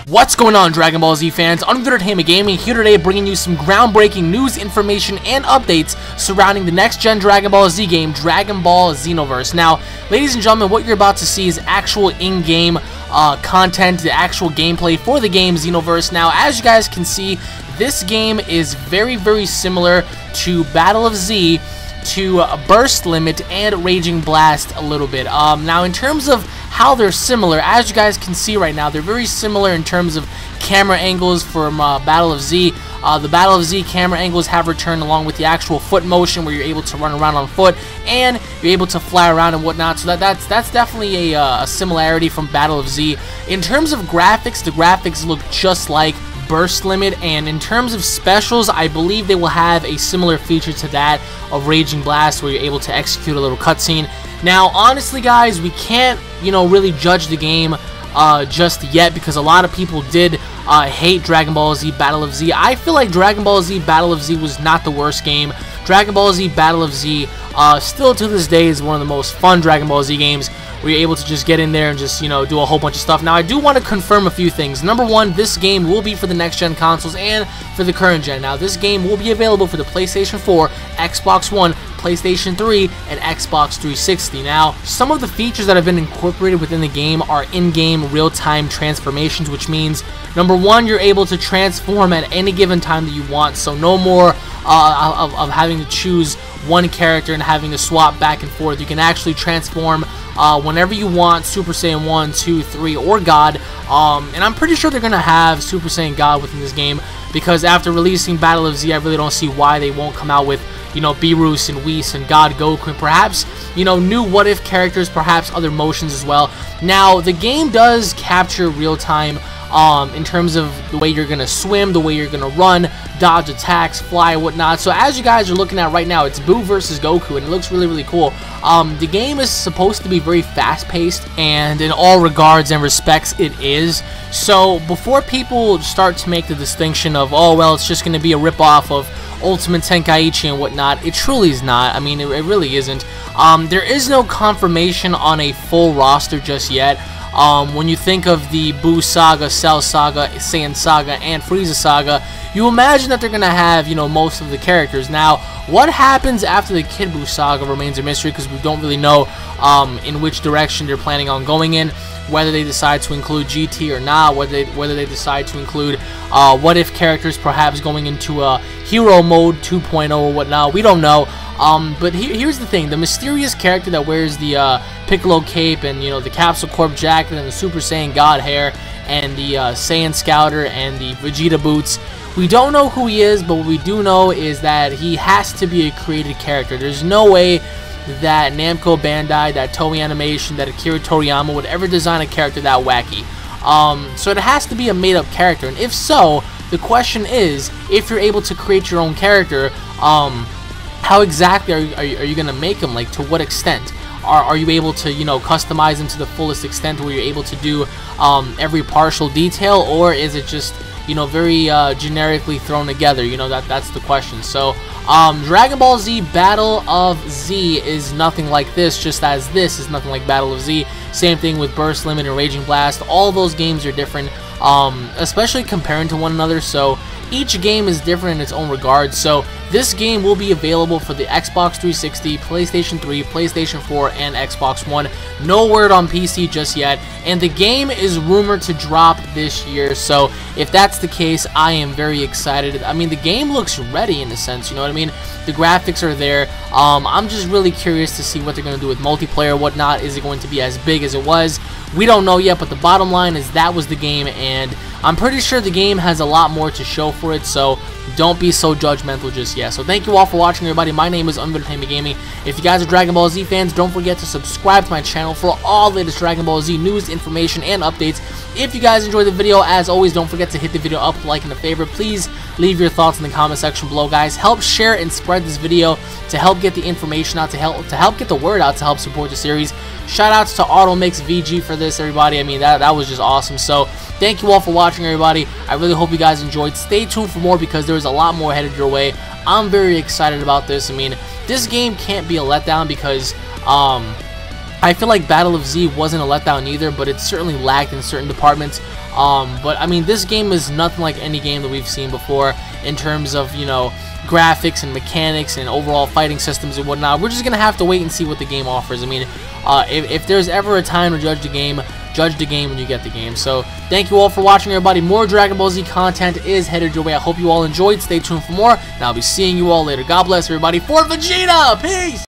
What's going on, Dragon Ball Z fans? UnrealEntGaming here today, bringing you some groundbreaking news, information, and updates surrounding the next-gen Dragon Ball Z game, Dragon Ball Xenoverse. Now, ladies and gentlemen, what you're about to see is actual in-game content, the actual gameplay for the game Xenoverse. Now, as you guys can see, this game is very, very similar to Battle of Z, to Burst Limit, and Raging Blast a little bit. Now, in terms of how they're similar, as you guys can see right now, they're very similar in terms of camera angles from Battle of Z. The Battle of Z camera angles have returned along with the actual foot motion where you're able to run around on foot and you're able to fly around and whatnot. So that's definitely a similarity from Battle of Z. In terms of graphics, the graphics look just like Burst Limit, and in terms of specials, I believe they will have a similar feature to that of Raging Blast where you're able to execute a little cutscene. Now, honestly guys, we can't, really judge the game just yet because a lot of people did hate Dragon Ball Z Battle of Z. I feel like Dragon Ball Z Battle of Z was not the worst game. Dragon Ball Z Battle of Z still to this day is one of the most fun Dragon Ball Z games where you're able to just get in there and just, do a whole bunch of stuff. Now, I do want to confirm a few things. Number one, this game will be for the next-gen consoles and for the current gen. Now, this game will be available for the PlayStation 4, Xbox One, PlayStation 3, and Xbox 360. Now, some of the features that have been incorporated within the game are in-game real-time transformations, which means, number one, you're able to transform at any given time that you want, so no more of having to choose one character and having to swap back and forth. You can actually transform whenever you want, Super Saiyan 1, 2, 3, or God. And I'm pretty sure they're going to have Super Saiyan God within this game, because after releasing Battle of Z, I really don't see why they won't come out with, Beerus and Whis and God Goku, and perhaps, new what-if characters, perhaps other motions as well. Now, the game does capture real-time in terms of the way you're going to swim, the way you're going to run, dodge attacks, fly, whatnot. So as you guys are looking at right now, it's Boo versus Goku, and it looks really, really cool. The game is supposed to be very fast-paced, and in all regards and respects, it is. So before people start to make the distinction of, oh, well, it's just going to be a rip-off of Ultimate Tenkaichi and whatnot, it truly is not. I mean, it really isn't. There is no confirmation on a full roster just yet. When you think of the Boo Saga, Cell Saga, Saiyan Saga, and Frieza Saga, you imagine that they're going to have, most of the characters. Now, what happens after the Kid Buu Saga remains a mystery because we don't really know in which direction they're planning on going in, whether they decide to include GT or not, whether they decide to include what-if characters perhaps going into a hero mode 2.0 or whatnot. We don't know. But here's the thing: the mysterious character that wears the Piccolo cape and the Capsule Corp jacket and the Super Saiyan God hair and the Saiyan Scouter and the Vegeta boots. We don't know who he is, but what we do know is that he has to be a created character. There's no way that Namco Bandai, that Toei Animation, that Akira Toriyama would ever design a character that wacky. So it has to be a made-up character, and if so, the question is, if you're able to create your own character, how exactly are you going to make him? Like, to what extent? Are you able to, customize him to the fullest extent where you're able to do every partial detail, or is it just, very generically thrown together? That's the question. So, Dragon Ball Z Battle of Z is nothing like this, just as this is nothing like Battle of Z. Same thing with Burst Limit and Raging Blast. All those games are different, especially comparing to one another, so each game is different in its own regard. So this game will be available for the Xbox 360, PlayStation 3, PlayStation 4, and Xbox One. No word on PC just yet, and the game is rumored to drop this year. So if that's the case, I am very excited. I mean, the game looks ready in a sense, you know what I mean? The graphics are there. I'm just really curious to see what they're going to do with multiplayer, whatnot. Is it going to be as big as it was? We don't know yet, but the bottom line is that was the game, and I'm pretty sure the game has a lot more to show for it, so don't be so judgmental just yet. So thank you all for watching, everybody. My name is UnrealEntGaming. If you guys are Dragon Ball Z fans, don't forget to subscribe to my channel for all the latest Dragon Ball Z news, information, and updates. If you guys enjoyed the video, as always, don't forget to hit the video up, like, and a favorite. Please leave your thoughts in the comment section below, guys. Help share and spread this video to help get the information out, to help get the word out, to help support the series. Shout outs to AutoMix VG for this, everybody. I mean, that was just awesome. So thank you all for watching, everybody. I really hope you guys enjoyed. Stay tuned for more because there's a lot more headed your way. I'm very excited about this. I mean, this game can't be a letdown because I feel like Battle of Z wasn't a letdown either, but it certainly lacked in certain departments. But I mean, this game is nothing like any game that we've seen before in terms of, you know, graphics and mechanics and overall fighting systems and whatnot. We're just gonna have to wait and see what the game offers. I mean, if there's ever a time to judge the game when you get the game. So thank you all for watching, everybody. More Dragon Ball Z content is headed your way. I hope you all enjoyed. Stay tuned for more, and I'll be seeing you all later. God bless everybody. For Vegeta, peace.